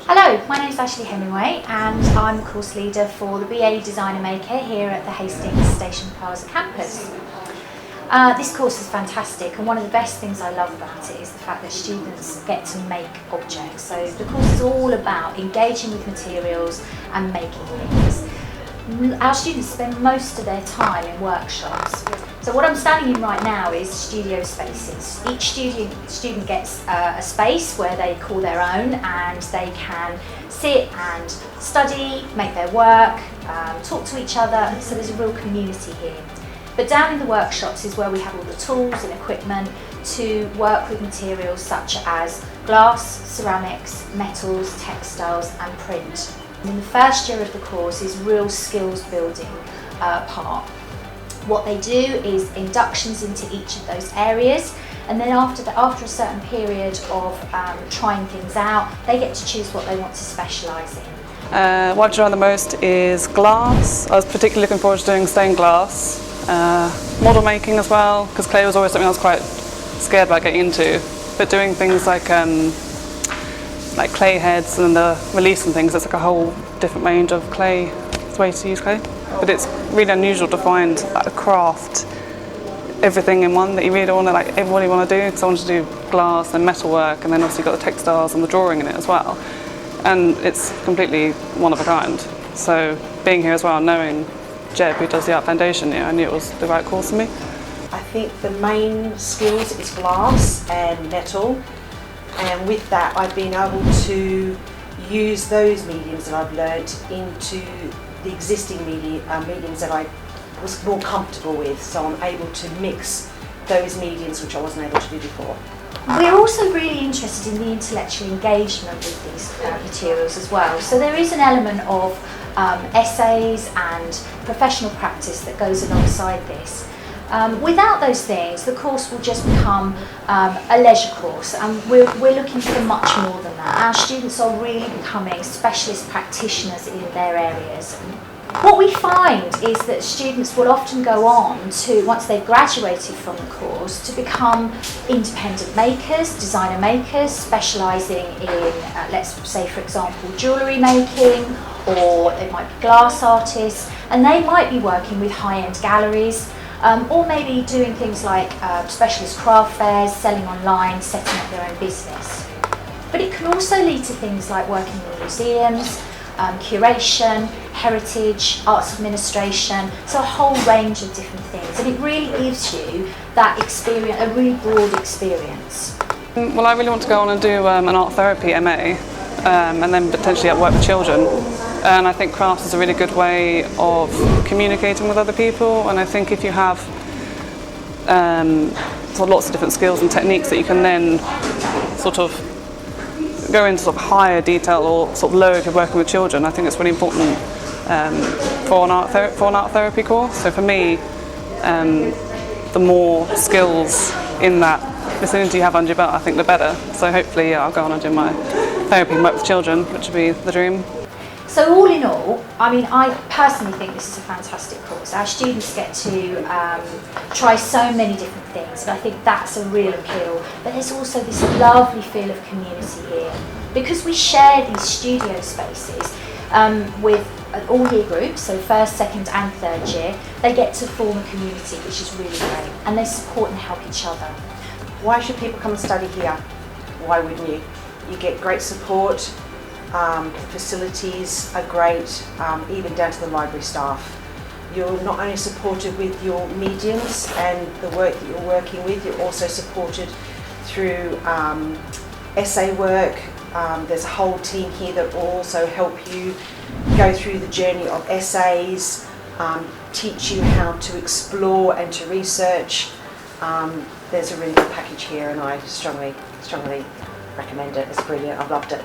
Hello, my name is Heminway and I'm the course leader for the BA Designer Maker here at the Hastings Station Plaza campus. This course is fantastic, and one of the best things I love about it is the fact that students get to make objects. So the course is all about engaging with materials and making things. Our students spend most of their time in workshops. So what I'm standing in right now is studio spaces. Each student gets a space where they call their own, and they can sit and study, make their work, talk to each other, so there's a real community here. But down in the workshops is where we have all the tools and equipment to work with materials such as glass, ceramics, metals, textiles and print. And the first year of the course is real skills building part. What they do is inductions into each of those areas, and then after a certain period of trying things out, they get to choose what they want to specialise in. What I've done the most is glass. I was particularly looking forward to doing stained glass. Model making as well, because clay was always something I was quite scared about getting into. But doing things like clay heads and the release and things, it's like a whole different range of clay, ways to use clay. But it's really unusual to find a craft, everything in one that you really want to everybody want to do. Because I wanted to do glass and metalwork, and then obviously you've got the textiles and the drawing in it as well. And it's completely one of a kind. So being here as well, knowing Jeb, who does the Art Foundation, I knew it was the right course for me. I think the main skills is glass and metal, and with that I've been able to use those mediums that I've learnt into the existing mediums that I was more comfortable with, so I'm able to mix those mediums which I wasn't able to do before. We're also really interested in the intellectual engagement with these materials as well. So there is an element of essays and professional practice that goes alongside this. Without those things, the course will just become a leisure course, and we're looking for much more than that. Our students are really becoming specialist practitioners in their areas. What we find is that students will often go on to, once they've graduated from the course, to become independent makers, designer makers, specialising in, let's say for example, jewellery making, or they might be glass artists, and they might be working with high-end galleries, or maybe doing things like specialist craft fairs, selling online, setting up their own business. But it can also lead to things like working in museums, curation, heritage, arts administration, so a whole range of different things, and it really gives you that experience, a really broad experience. Well, I really want to go on and do an art therapy MA, and then potentially work with children. And I think crafts is a really good way of communicating with other people, and I think if you have lots of different skills and techniques that you can then sort of go into sort of higher detail or sort of lower if you're working with children, I think it's really important for an art therapy course. So for me, the more skills in that vicinity you have under your belt, I think the better. So hopefully I'll go on and do my therapy and work with children, which would be the dream. So all in all, I mean, I personally think this is a fantastic course. Our students get to try so many different things, and I think that's a real appeal. But there's also this lovely feel of community here. Because we share these studio spaces with all year groups, so first, second and third year, they get to form a community, which is really great, and they support and help each other. Why should people come and study here? Why wouldn't you? You get great support. The facilities are great, even down to the library staff. You're not only supported with your mediums and the work that you're working with, you're also supported through essay work. There's a whole team here that will also help you go through the journey of essays, teach you how to explore and to research. There's a really good package here, and I strongly recommend it. It's brilliant. I've loved it.